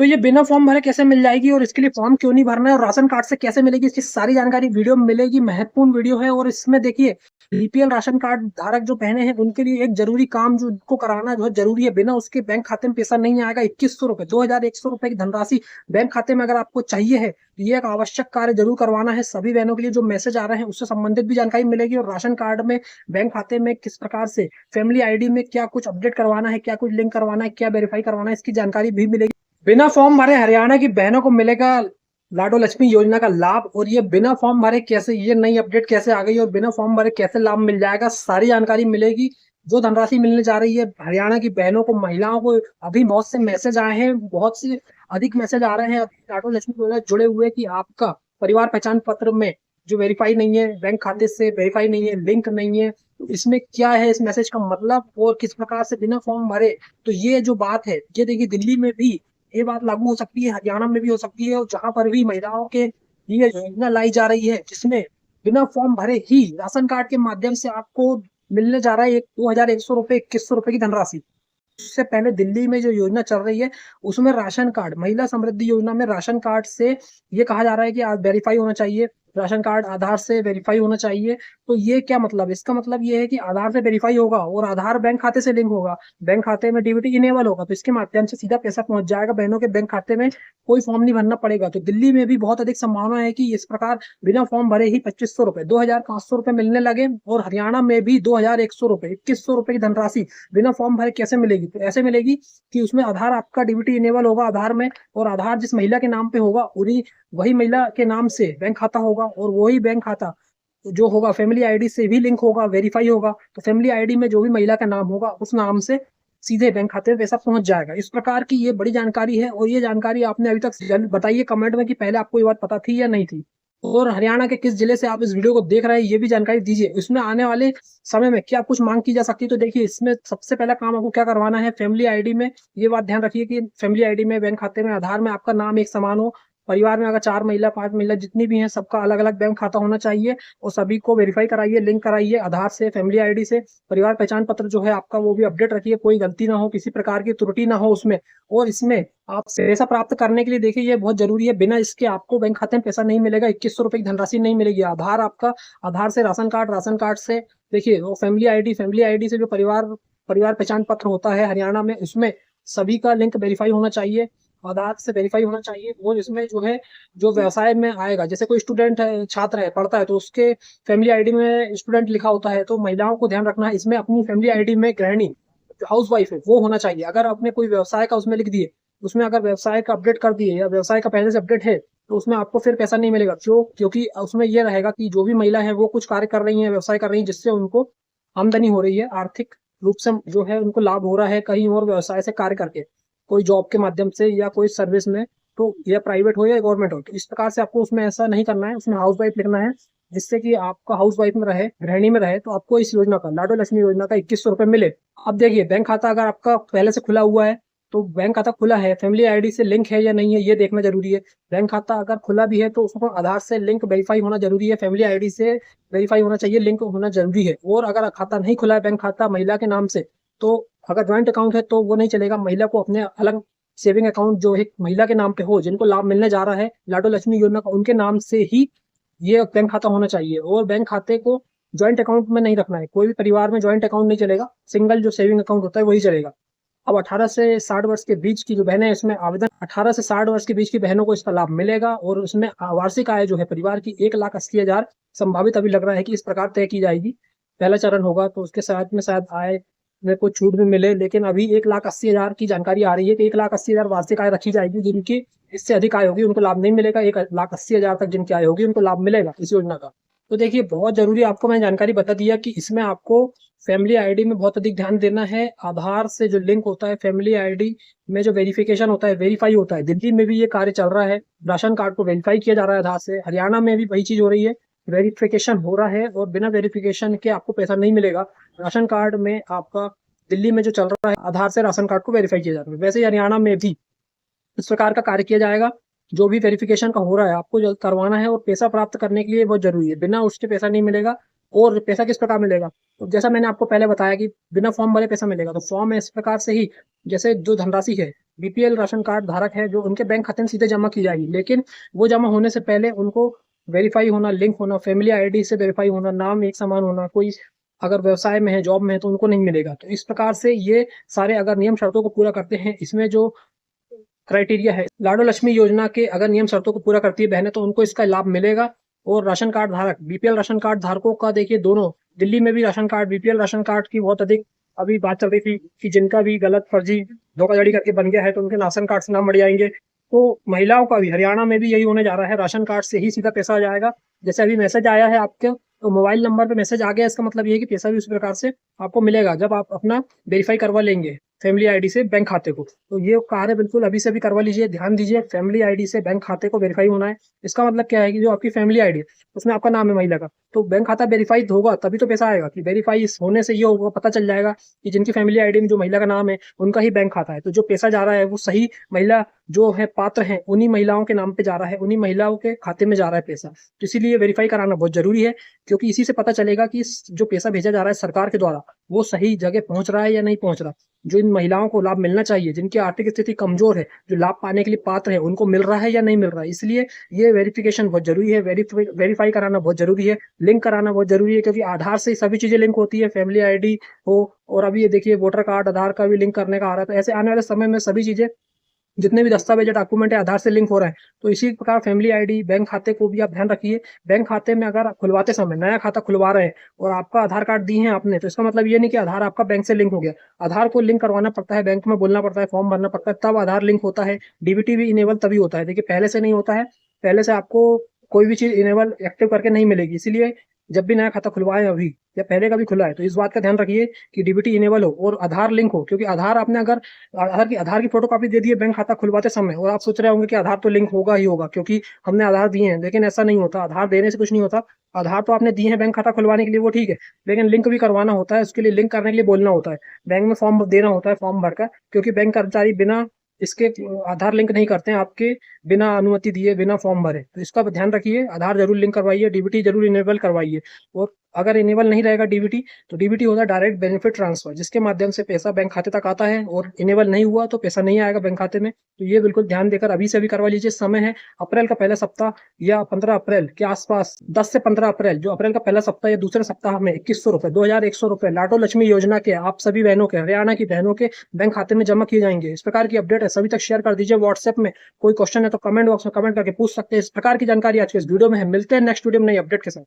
तो ये बिना फॉर्म भरे कैसे मिल जाएगी और इसके लिए फॉर्म क्यों नहीं भरना है और राशन कार्ड से कैसे मिलेगी, इसकी सारी जानकारी वीडियो में मिलेगी। महत्वपूर्ण वीडियो है और इसमें देखिए बीपीएल राशन कार्ड धारक जो बहने हैं उनके लिए एक जरूरी काम जो उनको कराना बहुत जरूरी है। बिना उसके बैंक खाते में पैसा नहीं आएगा। 2100 रुपए 2100 रुपए की धनराशि बैंक खाते में अगर आपको चाहिए है तो ये एक आवश्यक कार्य जरूर करवाना है सभी बहनों के लिए। जो मैसेज आ रहे हैं उससे संबंधित भी जानकारी मिलेगी और राशन कार्ड में बैंक खाते में किस प्रकार से फैमिली आईडी में क्या कुछ अपडेट करवाना है, क्या कुछ लिंक करवाना है, क्या वेरीफाई करवाना है, इसकी जानकारी भी मिलेगी। बिना फॉर्म भरे हरियाणा की बहनों को मिलेगा लाडो लक्ष्मी योजना का लाभ। और ये बिना फॉर्म भरे कैसे, ये नई अपडेट कैसे आ गई और बिना फॉर्म भरे कैसे लाभ मिल जाएगा, सारी जानकारी मिलेगी। जो धनराशि मिलने जा रही है हरियाणा की बहनों को, महिलाओं को, अभी बहुत से मैसेज आए हैं, बहुत से अधिक मैसेज आ रहे हैं लाडो लक्ष्मी योजना जुड़े हुए कि आपका परिवार पहचान पत्र में जो वेरीफाई नहीं है, बैंक खाते से वेरीफाई नहीं है, लिंक नहीं है, तो इसमें क्या है इस मैसेज का मतलब और किस प्रकार से बिना फॉर्म भरे। तो ये जो बात है ये देखिए दिल्ली में भी ये बात लागू हो सकती है, हरियाणा में भी हो सकती है और जहां पर भी महिलाओं के लिए योजना लाई जा रही है जिसमें बिना फॉर्म भरे ही राशन कार्ड के माध्यम से आपको मिलने जा रहा है 2100 रुपए 2100 रुपए की धनराशि। उससे पहले दिल्ली में जो योजना चल रही है उसमें राशन कार्ड, महिला समृद्धि योजना में राशन कार्ड से ये कहा जा रहा है कि आज वेरीफाई होना चाहिए, राशन कार्ड आधार से वेरीफाई होना चाहिए। तो ये क्या मतलब, इसका मतलब ये है कि आधार से वेरीफाई होगा और आधार बैंक खाते से लिंक होगा, बैंक खाते में डीबीटी इनेबल होगा, तो इसके माध्यम से सीधा पैसा पहुंच जाएगा बहनों के बैंक खाते में, कोई फॉर्म नहीं भरना पड़ेगा। तो दिल्ली में भी बहुत अधिक संभावना है कि इस प्रकार बिना फॉर्म भरे ही 2500 रुपए 2500 रुपए मिलने लगे और हरियाणा में भी 2100 रुपए 2100 रुपए की धनराशि बिना फॉर्म भरे कैसे मिलेगी। तो ऐसे मिलेगी कि उसमें आधार आपका डीबीटी इनेबल होगा आधार में, और आधार जिस महिला के नाम पे होगा उन्हीं वही महिला के नाम से बैंक खाता होगा और वही बैंक खाता जो होगा फैमिली आईडी से भी लिंक होगा, वेरीफाई होगा। तो फैमिली आईडी में जो भी महिला का नाम होगा उस नाम से सीधे बैंक खाते में पैसा पहुंच जाएगा। इस प्रकार की ये बड़ी जानकारी है और ये जानकारी आपने अभी तक बताइए कमेंट में कि पहले आपको ये बात पता थी या नहीं थी। और हरियाणा के किस जिले से आप इस वीडियो को देख रहे हैं ये भी जानकारी दीजिए। इसमें आने वाले समय में क्या कुछ मांग की जा सकती है, तो देखिए इसमें सबसे पहला काम आपको क्या करवाना है, फैमिली आईडी में ये बात ध्यान रखिए कि फैमिली आईडी में बैंक खाते में आधार में आपका नाम एक समान हो। परिवार में अगर 4 महिला 5 महिला जितनी भी हैं सबका अलग अलग बैंक खाता होना चाहिए और सभी को वेरीफाई कराइए, लिंक कराइए आधार से, फैमिली आईडी से। परिवार पहचान पत्र जो है आपका वो भी अपडेट रखिए, कोई गलती ना हो, किसी प्रकार की त्रुटि ना हो उसमें। और इसमें आप पैसा प्राप्त करने के लिए देखिए ये बहुत जरूरी है, बिना इसके आपको बैंक खाते में पैसा नहीं मिलेगा, 2100 रुपए की धनराशि नहीं मिलेगी। आधार आपका, आधार से राशन कार्ड, राशन कार्ड से देखिए वो फैमिली आईडी से जो परिवार पहचान पत्र होता है हरियाणा में उसमें सभी का लिंक वेरीफाई होना चाहिए, आधार से वेरीफाई होना चाहिए। और इसमें जो है जो व्यवसाय में आएगा, जैसे कोई स्टूडेंट है, छात्र है, पढ़ता है, तो उसके फैमिली आईडी में स्टूडेंट लिखा होता है, तो महिलाओं को ध्यान रखना है इसमें अपनी फैमिली आईडी में गृहिणी जो हाउस वाइफ है वो होना चाहिए। अगर आपने कोई व्यवसाय का उसमें लिख दिए, उसमें अगर व्यवसाय का अपडेट कर दिए या व्यवसाय का पहले से अपडेट है तो उसमें आपको फिर पैसा नहीं मिलेगा, क्योंकि उसमें यह रहेगा कि जो भी महिला है वो कुछ कार्य कर रही है, व्यवसाय कर रही है जिससे उनको आमदनी हो रही है, आर्थिक रूप से जो है उनको लाभ हो रहा है कहीं और व्यवसाय से कार्य करके, कोई जॉब के माध्यम से या कोई सर्विस में, तो या प्राइवेट हो या गवर्नमेंट हो। तो इस प्रकार से आपको उसमें ऐसा नहीं करना है, उसमें हाउस वाइफ लिखना है जिससे कि आपका हाउस वाइफ में रहे, गृहिणी में रहे, तो आपको इस योजना का, लाडो लक्ष्मी योजना का 2100 रुपए मिले। अब देखिए बैंक खाता अगर आपका पहले से खुला हुआ है तो बैंक खाता खुला है, फैमिली आईडी से लिंक है या नहीं है ये देखना जरूरी है। बैंक खाता अगर खुला भी है तो उसको आधार से लिंक वेरीफाई होना जरूरी है, फैमिली आईडी से वेरीफाई होना चाहिए, लिंक होना जरूरी है। और अगर खाता नहीं खुला है बैंक खाता महिला के नाम से, तो अगर ज्वाइंट अकाउंट है तो वो नहीं चलेगा, महिला को अपने अलग सेविंग अकाउंट जो एक महिला के नाम पे हो, जिनको लाभ मिलने जा रहा है लाडो लक्ष्मी योजना का, उनके नाम से ही ये बैंक खाता होना चाहिए। और बैंक खाते को ज्वाइंट अकाउंट में नहीं रखना है, कोई भी परिवार में ज्वाइंट अकाउंट नहीं चलेगा, सिंगल जो सेविंग अकाउंट होता है वही चलेगा। अब 18 से 60 वर्ष के बीच की जो बहनें हैं इसमें आवेदन, 18 से 60 वर्ष के बीच की बहनों को इसका लाभ मिलेगा। और उसमें वार्षिक आय जो है परिवार की 1,80,000 संभावित अभी लग रहा है कि इस प्रकार तय की जाएगी, पहला चरण होगा तो उसके साथ में शायद आय में कुछ छूट भी मिले, लेकिन अभी 1,80,000 की जानकारी आ रही है कि 1,80,000 वार्षिक आय रखी जाएगी। जिनकी इससे अधिक आय होगी उनको लाभ नहीं मिलेगा, 1,80,000 तक जिनकी आय होगी उनको लाभ मिलेगा इस योजना का। तो देखिए बहुत जरूरी आपको मैंने जानकारी बता दिया कि इसमें आपको फैमिली आईडी में बहुत अधिक ध्यान देना है, आधार से जो लिंक होता है फैमिली आईडी में जो वेरिफिकेशन होता है, वेरीफाई होता है, दिल्ली में भी ये कार्य चल रहा है, राशन कार्ड को वेरीफाई किया जा रहा है आधार से, हरियाणा में भी वही चीज हो रही है, वेरिफिकेशन हो रहा है और बिना वेरिफिकेशन के आपको पैसा नहीं मिलेगा। राशन कार्ड में आपका दिल्ली में जो चल रहा है आधार से राशन कार्ड को वेरीफाई किया जाता है, वैसे ही हरियाणा में भी इस प्रकार का कार्य किया जाएगा। जो भी वेरिफिकेशन का हो रहा है आपको जो करवाना है और पैसा प्राप्त करने के लिए बहुत जरूरी है, बिना उसके पैसा नहीं मिलेगा। और पैसा किस प्रकार मिलेगा, तो जैसा मैंने आपको पहले बताया कि बिना फॉर्म भरे पैसा मिलेगा। तो फॉर्म है इस प्रकार से ही, जैसे जो धनराशि है बीपीएल राशन कार्ड धारक है जो उनके बैंक खाते में सीधे जमा की जाएगी, लेकिन वो जमा होने से पहले उनको वेरीफाई होना, लिंक होना, फैमिली आईडी से वेरीफाई होना, नाम एक समान होना, कोई अगर व्यवसाय में है, जॉब में है, तो उनको नहीं मिलेगा। तो इस प्रकार से ये सारे अगर नियम शर्तों को पूरा करते हैं, इसमें जो क्राइटेरिया है, लाडो लक्ष्मी योजना के अगर नियम शर्तों को पूरा करती है बहनें, तो उनको इसका लाभ मिलेगा। और राशन कार्ड धारक, बीपीएल राशन कार्ड धारकों का देखिए, दोनों दिल्ली में भी ration card, BPL ration card की बहुत अधिक अभी बात चल रही थी कि जिनका भी गलत फर्जी धोखाधड़ी करके बन गया है तो उनके राशन कार्ड से नाम बढ़ जाएंगे। तो महिलाओं का भी हरियाणा में भी यही होने जा रहा है, राशन कार्ड से ही सीधा पैसा आ जाएगा। जैसे अभी मैसेज आया है आपके तो मोबाइल नंबर पे मैसेज आ गया, इसका मतलब ये है कि पैसा भी उसी प्रकार से आपको मिलेगा जब आप अपना वेरीफाई करवा लेंगे फैमिली आईडी से बैंक खाते को। तो ये कार्य बिल्कुल अभी से भी करवा लीजिए। ध्यान दीजिए, फैमिली आईडी से बैंक खाते को वेरीफाई होना है। इसका मतलब क्या है कि जो आपकी फैमिली आईडी है उसमें आपका नाम है महिला का, तो बैंक खाता वेरीफाई होगा तभी तो पैसा आएगा। कि वेरीफाई होने से ये होगा, पता चल जाएगा कि जिनकी फैमिली आईडी में जो महिला का नाम है उनका ही बैंक खाता है, तो जो पैसा जा रहा है वो सही महिला जो है पात्र है उन्हीं महिलाओं के नाम पे जा रहा है, उन्हीं महिलाओं के खाते में जा रहा है पैसा। तो इसीलिए वेरीफाई कराना बहुत जरूरी है, क्योंकि इसी से पता चलेगा कि जो पैसा भेजा जा रहा है सरकार के द्वारा वो सही जगह पहुंच रहा है या नहीं पहुंच रहा। जो इन महिलाओं को लाभ मिलना चाहिए, जिनकी आर्थिक स्थिति कमजोर है, जो लाभ पाने के लिए पात्र है, उनको मिल रहा है या नहीं मिल रहा है। इसलिए ये वेरिफिकेशन बहुत जरूरी है, वेरीफाई कराना बहुत जरूरी है, लिंक कराना बहुत जरूरी है, क्योंकि आधार से सभी चीजें लिंक होती है, फैमिली आईडी हो और अभी ये देखिए वोटर कार्ड आधार का भी लिंक करने का आ रहा है। तो ऐसे आने वाले समय में सभी चीजें, जितने भी दस्तावेज डॉक्यूमेंट है आधार से लिंक हो रहे हैं। तो इसी प्रकार फैमिली आईडी, बैंक खाते को भी आप ध्यान रखिए। बैंक खाते में अगर खुलवाते समय नया खाता खुलवा रहे हैं और आपका आधार कार्ड दिए हैं आपने, तो इसका मतलब ये नहीं कि आधार आपका बैंक से लिंक हो गया। आधार को लिंक करवाना पड़ता है, बैंक में बोलना पड़ता है, फॉर्म भरना पड़ता है, तब आधार लिंक होता है। डीबीटी भी इनेबल तभी होता है, देखिए पहले से नहीं होता है, पहले से आपको कोई भी चीज इनेबल एक्टिव करके नहीं मिलेगी। इसीलिए जब भी नया खाता खुलवाए अभी या पहले का भी खुला है तो इस बात का ध्यान रखिए कि डीबीटी इनेबल हो और आधार लिंक हो। क्योंकि आधार आपने अगर आधार की फोटोकॉपी दे दी है बैंक खाता खुलवाते समय और आप सोच रहे होंगे कि आधार तो लिंक होगा ही होगा क्योंकि हमने आधार दिए हैं, लेकिन ऐसा नहीं होता। आधार देने से कुछ नहीं होता। आधार तो आपने दिए हैं बैंक खाता खुलवाने के लिए, वो ठीक है, लेकिन लिंक भी करवाना होता है। उसके लिए लिंक करने के लिए बोलना होता है, बैंक में फॉर्म देना होता है, फॉर्म भरकर। क्योंकि बैंक कर्मचारी बिना इसके आधार लिंक नहीं करते हैं आपके बिना अनुमति दिए, बिना फॉर्म भरे। तो इसका ध्यान रखिए, आधार जरूर लिंक करवाइए, डीबीटी जरूर इनेबल करवाइए। और अगर इनेबल नहीं रहेगा डीबीटी, तो डीबीटी होता है डायरेक्ट बेनिफिट ट्रांसफर, जिसके माध्यम से पैसा बैंक खाते तक आता है। और इनेबल नहीं हुआ तो पैसा नहीं आएगा बैंक खाते में। तो ये बिल्कुल ध्यान देकर अभी से भी करवा लीजिए। समय है अप्रैल का पहला सप्ताह या 15 अप्रैल के आसपास, 10 से 15 अप्रैल, जो अप्रैल का पहला सप्ताह या दूसरे सप्ताह में 2100 रुपए, 2100 रुपए लाडो लक्ष्मी योजना के आप सभी बहनों के, हरियाणा की बहनों के बैंक खाते में जमा किए जाएंगे। इस प्रकार की अपडेट है, सभी तक शेयर कर दीजिए व्हाट्सएप में। कोई क्वेश्चन है तो कमेंट बॉक्स में कमेंट करके पूछ सकते हैं। इस प्रकार की जानकारी आज के इस वीडियो में है। मिलते हैं नेक्स्ट वीडियो में नई अपडेट के साथ।